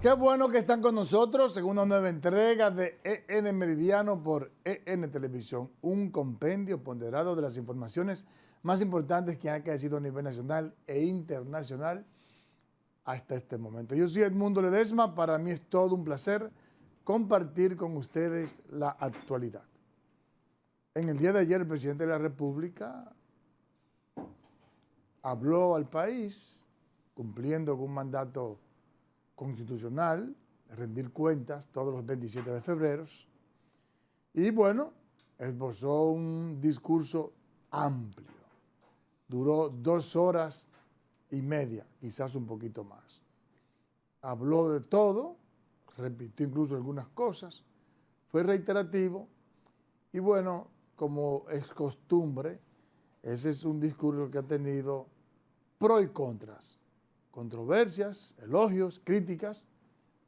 Qué bueno que están con nosotros en una nueva entrega de EN Meridiano por EN Televisión, un compendio ponderado de las informaciones más importantes que han acaecido a nivel nacional e internacional hasta este momento. Yo soy Edmundo Ledesma, para mí es todo un placer compartir con ustedes la actualidad. En el día de ayer el presidente de la República habló al país cumpliendo con un mandato constitucional, rendir cuentas todos los 27 de febrero. Y bueno, esbozó un discurso amplio. Duró 2 horas y media, quizás un poquito más. Habló de todo, repitió incluso algunas cosas, fue reiterativo y bueno, como es costumbre, ese es un discurso que ha tenido pros y contras. Controversias, elogios, críticas,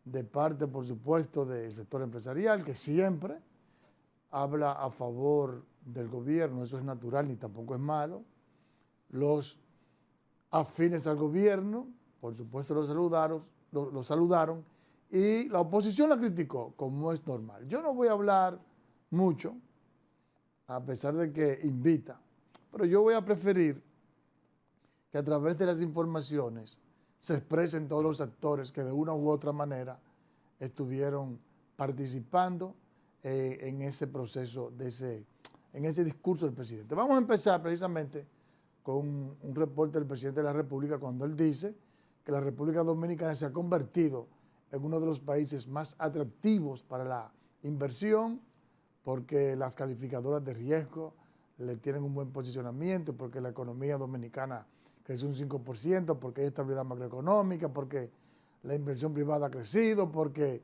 de parte, por supuesto, del sector empresarial, que siempre habla a favor del gobierno, eso es natural ni tampoco es malo. Los afines al gobierno, por supuesto, lo saludaron y la oposición la criticó, como es normal. Yo no voy a hablar mucho, a pesar de que invita, pero yo voy a preferir que a través de las informaciones se expresen todos los actores que de una u otra manera estuvieron participando en ese proceso, en ese discurso del presidente. Vamos a empezar precisamente con un reporte del presidente de la República cuando él dice que la República Dominicana se ha convertido en uno de los países más atractivos para la inversión porque las calificadoras de riesgo le tienen un buen posicionamiento, porque la economía dominicana crece un 5%, porque hay estabilidad macroeconómica, porque la inversión privada ha crecido, porque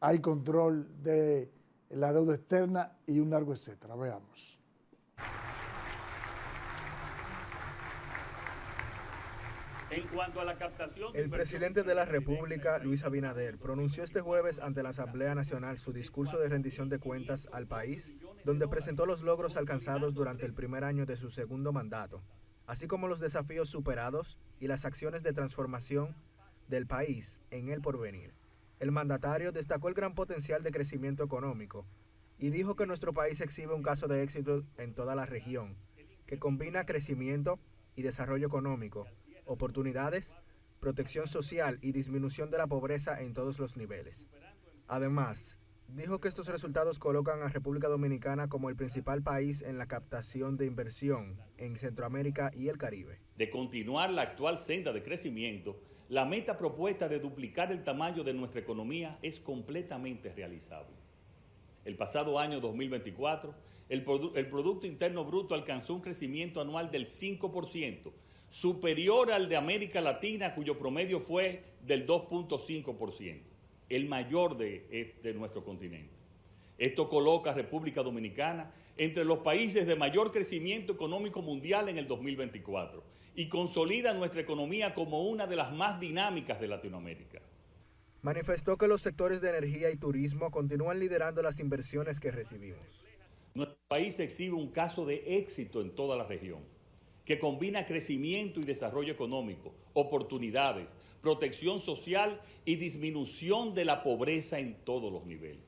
hay control de la deuda externa y un largo etcétera. Veamos. En cuanto a la captación... El presidente de la República, Luis Abinader, pronunció este jueves ante la Asamblea Nacional su discurso de rendición de cuentas al país, donde presentó los logros alcanzados durante el primer año de su segundo mandato, así como los desafíos superados y las acciones de transformación del país en el porvenir. El mandatario destacó el gran potencial de crecimiento económico y dijo que nuestro país exhibe un caso de éxito en toda la región, que combina crecimiento y desarrollo económico, oportunidades, protección social y disminución de la pobreza en todos los niveles. Además, dijo que estos resultados colocan a República Dominicana como el principal país en la captación de inversión en Centroamérica y el Caribe. De continuar la actual senda de crecimiento, la meta propuesta de duplicar el tamaño de nuestra economía es completamente realizable. El pasado año 2024, el Producto Interno Bruto alcanzó un crecimiento anual del 5%, superior al de América Latina, cuyo promedio fue del 2.5%, el mayor de nuestro continente. Esto coloca a República Dominicana entre los países de mayor crecimiento económico mundial en el 2024 y consolida nuestra economía como una de las más dinámicas de Latinoamérica. Manifestó que los sectores de energía y turismo continúan liderando las inversiones que recibimos. Nuestro país exhibe un caso de éxito en toda la región, que combina crecimiento y desarrollo económico, oportunidades, protección social y disminución de la pobreza en todos los niveles.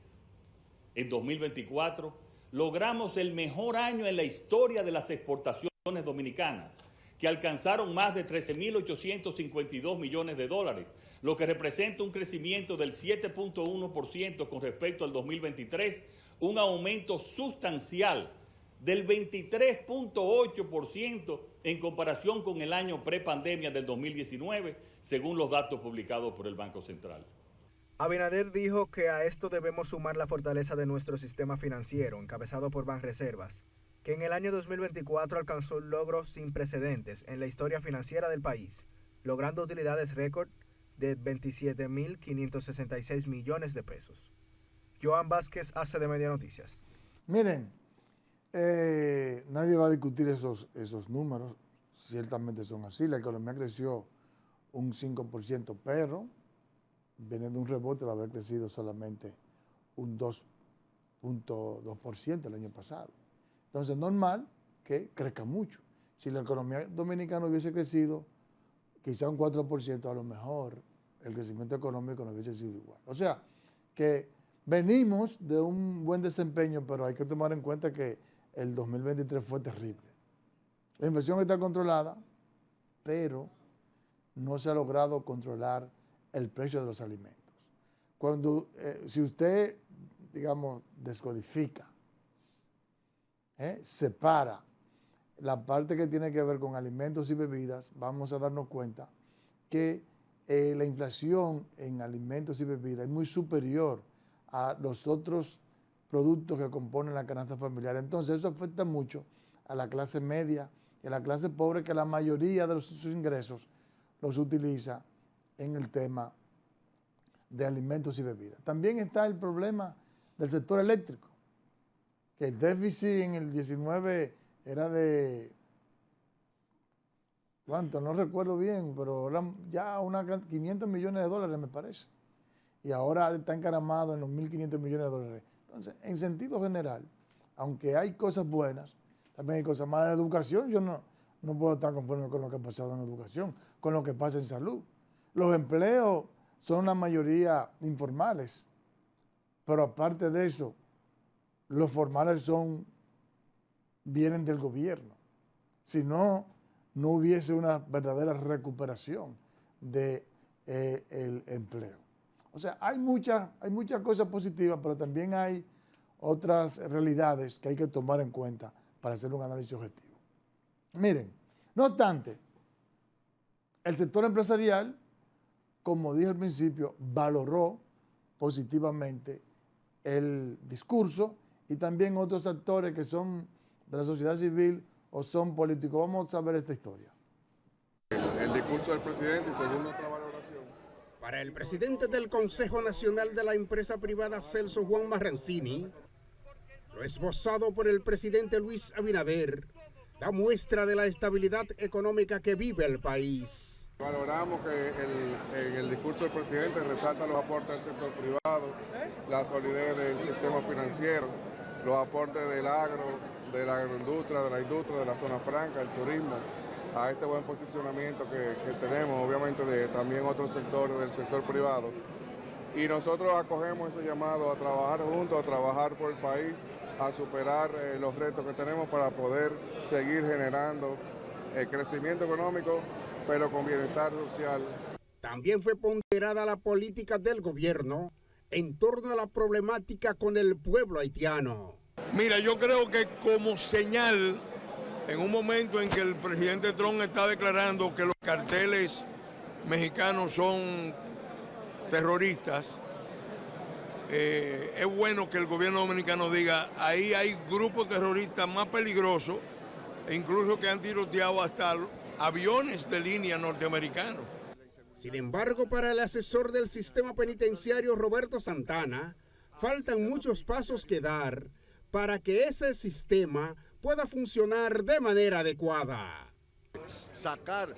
En 2024 logramos el mejor año en la historia de las exportaciones dominicanas, que alcanzaron más de 13.852 millones de dólares, lo que representa un crecimiento del 7.1% con respecto al 2023, un aumento sustancial del 23.8% en comparación con el año prepandemia del 2019, según los datos publicados por el Banco Central. Abinader dijo que a esto debemos sumar la fortaleza de nuestro sistema financiero, encabezado por Banreservas, que en el año 2024 alcanzó un logro sin precedentes en la historia financiera del país, logrando utilidades récord de 27.566 millones de pesos. Joan Vázquez, ACD Noticias. Miren, nadie va a discutir esos números, ciertamente son así. La economía creció un 5%, pero viene de un rebote de haber crecido solamente un 2.2% el año pasado. Entonces, normal que crezca mucho. Si la economía dominicana hubiese crecido quizá un 4%, a lo mejor el crecimiento económico no hubiese sido igual. O sea, que venimos de un buen desempeño, pero hay que tomar en cuenta que el 2023 fue terrible. La inflación está controlada, pero no se ha logrado controlar el precio de los alimentos. Si usted, digamos, descodifica, separa la parte que tiene que ver con alimentos y bebidas, vamos a darnos cuenta que la inflación en alimentos y bebidas es muy superior a los otros productos que componen la canasta familiar. Entonces eso afecta mucho a la clase media y a la clase pobre, que la mayoría de sus ingresos los utiliza en el tema de alimentos y bebidas. También está el problema del sector eléctrico, que el déficit en el 19 era de, ¿cuánto? No recuerdo bien, pero eran ya 500 millones de dólares, me parece. Y ahora está encaramado en los 1.500 millones de dólares. Entonces, en sentido general, aunque hay cosas buenas, también hay cosas malas. En educación, yo no puedo estar conforme con lo que ha pasado en educación, con lo que pasa en salud. Los empleos son la mayoría informales, pero aparte de eso, los formales vienen del gobierno. Si no, no hubiese una verdadera recuperación del empleo. O sea, hay muchas cosas positivas, pero también hay otras realidades que hay que tomar en cuenta para hacer un análisis objetivo. Miren, no obstante, el sector empresarial, como dije al principio, valoró positivamente el discurso, y también otros actores que son de la sociedad civil o son políticos. Vamos a ver esta historia. El discurso del presidente y según nuestra valoración. Para el presidente del Consejo Nacional de la Empresa Privada, Celso Juan Marrancini, lo esbozado por el presidente Luis Abinader da muestra de la estabilidad económica que vive el país. Valoramos que en el discurso del presidente resalta los aportes del sector privado, la solidez del sistema financiero, los aportes del agro, de la agroindustria, de la industria, de la zona franca, el turismo, a este buen posicionamiento que tenemos, obviamente de también otros sectores del sector privado. Y nosotros acogemos ese llamado a trabajar juntos, a trabajar por el país, a superar los retos que tenemos para poder seguir generando crecimiento económico, pero con bienestar social. También fue ponderada la política del gobierno en torno a la problemática con el pueblo haitiano. Mira, yo creo que como señal, en un momento en que el presidente Trump está declarando que los carteles mexicanos son terroristas, es bueno que el gobierno dominicano diga, ahí hay grupos terroristas más peligrosos, e incluso que han tiroteado hasta aviones de línea norteamericanos. Sin embargo, para el asesor del sistema penitenciario, Roberto Santana, faltan muchos pasos que dar para que ese sistema pueda funcionar de manera adecuada. Sacar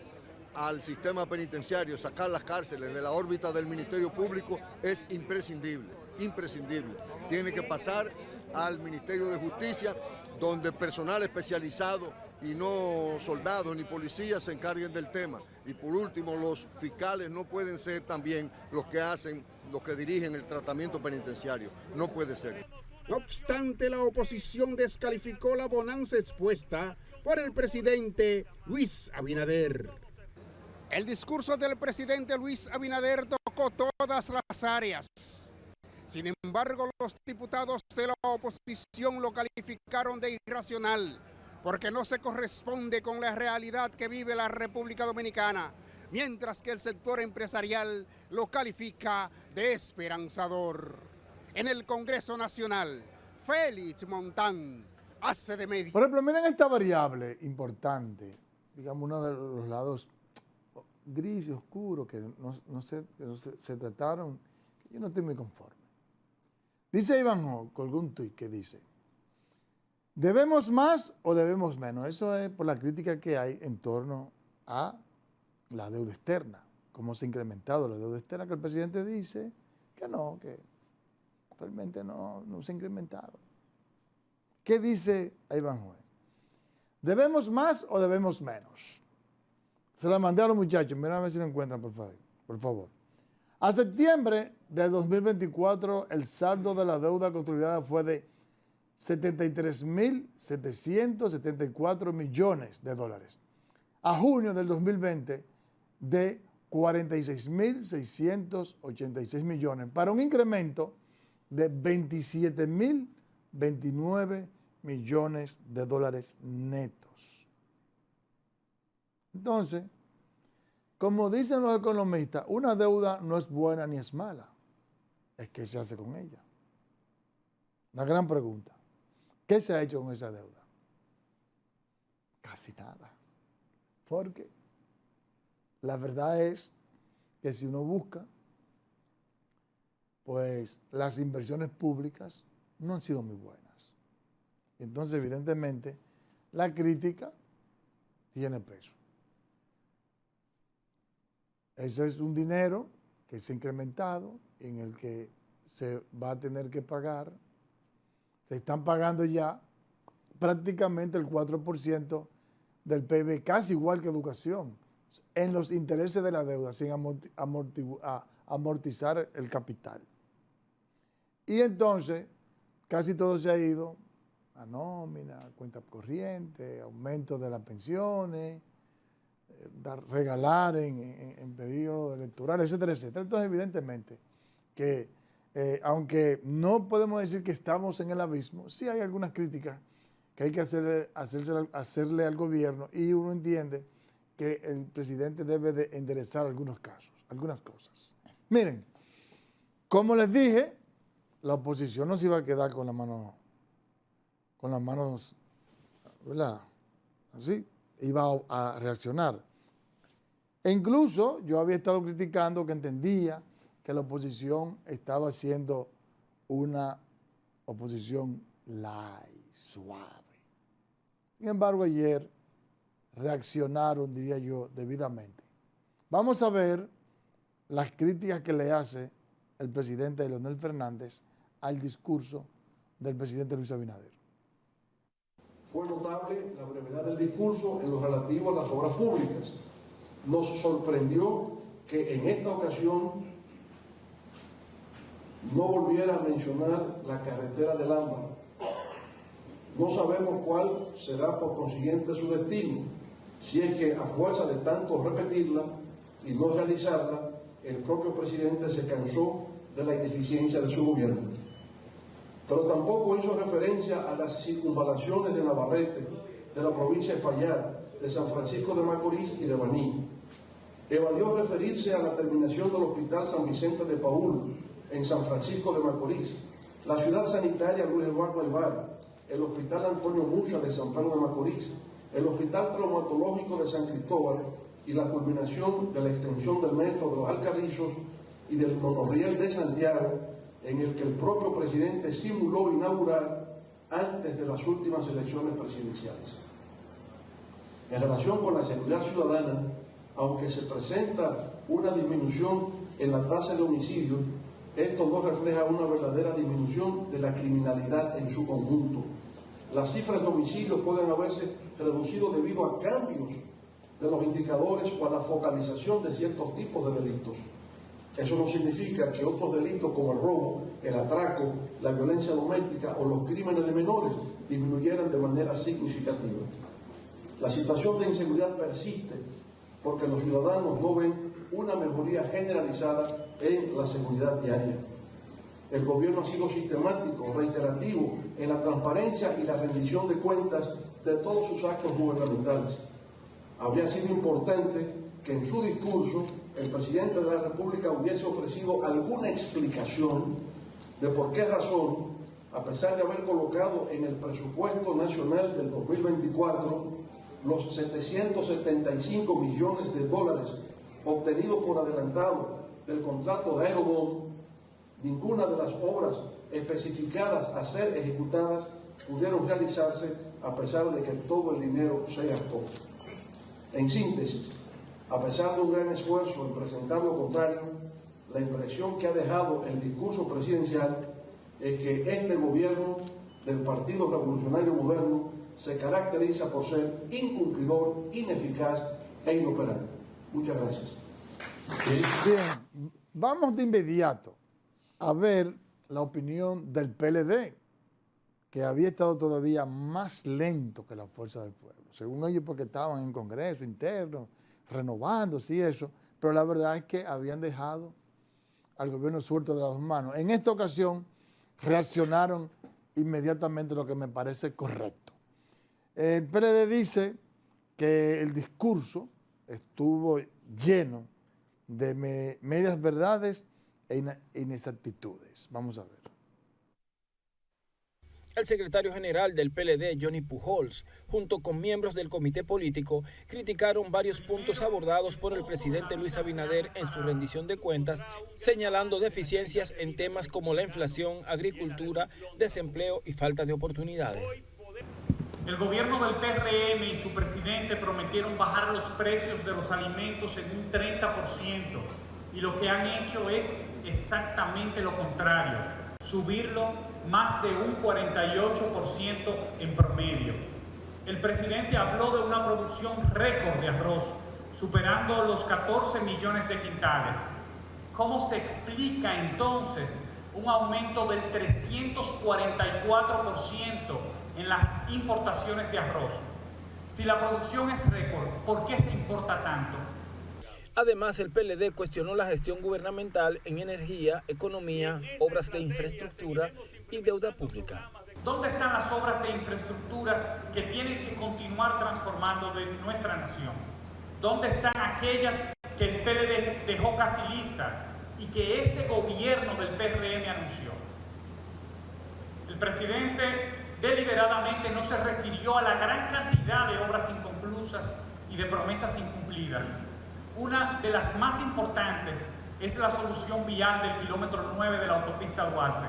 al sistema penitenciario, sacar las cárceles de la órbita del Ministerio Público es imprescindible, imprescindible. Tiene que pasar al Ministerio de Justicia, donde personal especializado y no soldados ni policías se encarguen del tema. Y por último, los fiscales no pueden ser también los que dirigen el tratamiento penitenciario. No puede ser. No obstante, la oposición descalificó la bonanza expuesta por el presidente Luis Abinader. El discurso del presidente Luis Abinader tocó todas las áreas. Sin embargo, los diputados de la oposición lo calificaron de irracional, porque no se corresponde con la realidad que vive la República Dominicana, mientras que el sector empresarial lo califica de esperanzador. En el Congreso Nacional, Félix Montán hace de medio. Por ejemplo, miren esta variable importante, digamos uno de los lados gris y oscuros que se trataron, que yo no estoy muy conforme. Dice Iván colgó un tuit que dice, ¿debemos más o debemos menos? Eso es por la crítica que hay en torno a la deuda externa, cómo se ha incrementado la deuda externa, que el presidente dice que no, que realmente no se ha incrementado. ¿Qué dice Iván Joel? ¿Debemos más o debemos menos? Se la mandé a los muchachos, mira a ver si lo encuentran, por favor. A septiembre de 2024, el saldo de la deuda consolidada fue de 73.774 millones de dólares. A junio del 2020, de 46.686 millones, para un incremento de 27.029 millones de dólares netos. Entonces, como dicen los economistas, una deuda no es buena ni es mala, es qué se hace con ella. Una gran pregunta. ¿Qué se ha hecho con esa deuda? Casi nada. Porque la verdad es que si uno busca, pues las inversiones públicas no han sido muy buenas. Entonces, evidentemente, la crítica tiene peso. Ese es un dinero que se ha incrementado, en el que se va a tener que pagar. Se están pagando ya prácticamente el 4% del PIB, casi igual que educación, en los intereses de la deuda, sin amortizar el capital. Y entonces, casi todo se ha ido a nómina, cuenta corriente, aumento de las pensiones, regalar en periodos electorales, etcétera, etcétera. Entonces, evidentemente, que aunque no podemos decir que estamos en el abismo, sí hay algunas críticas que hay que hacerle al gobierno, y uno entiende que el presidente debe de enderezar algunas cosas. Miren, como les dije, la oposición no se iba a quedar con las manos, ¿verdad? Así, iba a reaccionar. E incluso yo había estado criticando que entendía que la oposición estaba haciendo una oposición light, suave. Sin embargo, ayer reaccionaron, diría yo, debidamente. Vamos a ver las críticas que le hace el presidente Leonel Fernández al discurso del presidente Luis Abinader. Fue notable la brevedad del discurso en lo relativo a las obras públicas. Nos sorprendió que en esta ocasión no volviera a mencionar la carretera del Ámbar. No sabemos cuál será por consiguiente su destino, si es que a fuerza de tanto repetirla y no realizarla, el propio presidente se cansó de la ineficiencia de su gobierno. Pero tampoco hizo referencia a las circunvalaciones de Navarrete, de la provincia de Espaillat, de San Francisco de Macorís y de Baní. Evadió referirse a la terminación del Hospital San Vicente de Paúl, en San Francisco de Macorís, la Ciudad Sanitaria Luis Eduardo Aybar, el Hospital Antonio Mucha de San Pedro de Macorís, el Hospital Traumatológico de San Cristóbal y la culminación de la extensión del metro de los Alcarrizos y del monorriel de Santiago, en el que el propio presidente simuló inaugurar antes de las últimas elecciones presidenciales. En relación con la seguridad ciudadana, aunque se presenta una disminución en la tasa de homicidios, esto no refleja una verdadera disminución de la criminalidad en su conjunto. Las cifras de homicidios pueden haberse reducido debido a cambios de los indicadores o a la focalización de ciertos tipos de delitos. Eso no significa que otros delitos como el robo, el atraco, la violencia doméstica o los crímenes de menores disminuyeran de manera significativa. La situación de inseguridad persiste porque los ciudadanos no ven una mejoría generalizada en la seguridad diaria. El gobierno ha sido sistemático, reiterativo en la transparencia y la rendición de cuentas de todos sus actos gubernamentales. Habría sido importante que en su discurso el presidente de la República hubiese ofrecido alguna explicación de por qué razón, a pesar de haber colocado en el presupuesto nacional del 2024 los 775 millones de dólares obtenidos por adelantado del contrato de Aerobón, ninguna de las obras especificadas a ser ejecutadas pudieron realizarse a pesar de que todo el dinero se gastó. En síntesis, a pesar de un gran esfuerzo en presentar lo contrario, la impresión que ha dejado el discurso presidencial es que este gobierno del Partido Revolucionario Moderno se caracteriza por ser incumplidor, ineficaz e inoperante. Muchas gracias. Bien, Vamos de inmediato a ver la opinión del PLD, que había estado todavía más lento que la Fuerza del Pueblo. Según ellos, porque estaban en Congreso interno, renovándose y eso, pero la verdad es que habían dejado al gobierno suelto de las dos manos. En esta ocasión reaccionaron inmediatamente, lo que me parece correcto. El PLD dice que el discurso estuvo lleno de medias verdades e inexactitudes. Vamos a ver. El secretario general del PLD, Johnny Pujols, junto con miembros del comité político, criticaron varios puntos abordados por el presidente Luis Abinader en su rendición de cuentas, señalando deficiencias en temas como la inflación, agricultura, desempleo y falta de oportunidades. El gobierno del PRM y su presidente prometieron bajar los precios de los alimentos en un 30%, y lo que han hecho es exactamente lo contrario, subirlo más de un 48% en promedio. El presidente habló de una producción récord de arroz, superando los 14 millones de quintales. ¿Cómo se explica entonces un aumento del 344% en las importaciones de arroz? Si la producción es récord, ¿por qué se importa tanto? Además, el PLD cuestionó la gestión gubernamental en energía, economía, obras de infraestructura y deuda pública. ¿Dónde están las obras de infraestructuras que tienen que continuar transformando de nuestra nación? ¿Dónde están aquellas que el PLD dejó casi listas y que este gobierno del PRM anunció? El presidente deliberadamente no se refirió a la gran cantidad de obras inconclusas y de promesas incumplidas. Una de las más importantes es la solución vial del kilómetro 9 de la autopista Duarte,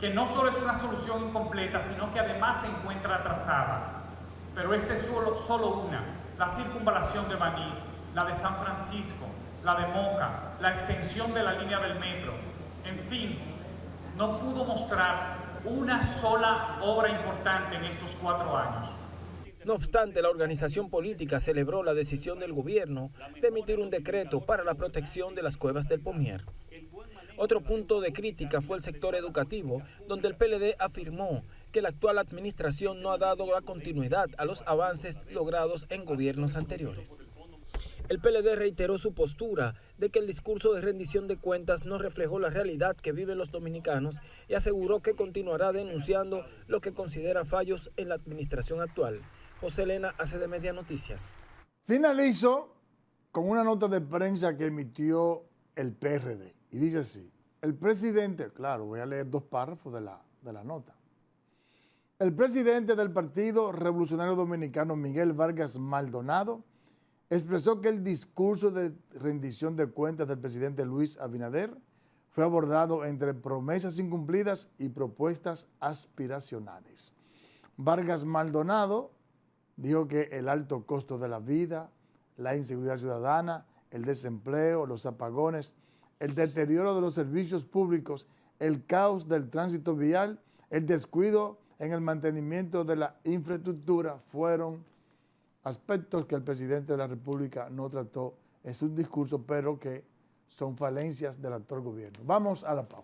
que no solo es una solución incompleta, sino que además se encuentra atrasada. Pero esa es solo una: la circunvalación de Baní, la de San Francisco, la de Moca, la extensión de la línea del metro. En fin, no pudo mostrar una sola obra importante en estos 4 años. No obstante, la organización política celebró la decisión del gobierno de emitir un decreto para la protección de las cuevas del Pomier. Otro punto de crítica fue el sector educativo, donde el PLD afirmó que la actual administración no ha dado la continuidad a los avances logrados en gobiernos anteriores. El PLD reiteró su postura de que el discurso de rendición de cuentas no reflejó la realidad que viven los dominicanos y aseguró que continuará denunciando lo que considera fallos en la administración actual. José Elena, ACD Noticias. Finalizo con una nota de prensa que emitió el PRD. Y dice así: el presidente, claro, voy a leer 2 párrafos de la nota. El presidente del Partido Revolucionario Dominicano, Miguel Vargas Maldonado, expresó que el discurso de rendición de cuentas del presidente Luis Abinader fue abordado entre promesas incumplidas y propuestas aspiracionales. Vargas Maldonado dijo que el alto costo de la vida, la inseguridad ciudadana, el desempleo, los apagones, el deterioro de los servicios públicos, el caos del tránsito vial, el descuido en el mantenimiento de la infraestructura fueron aspectos que el presidente de la República no trató en su discurso, pero que son falencias del actual gobierno. Vamos a la pausa.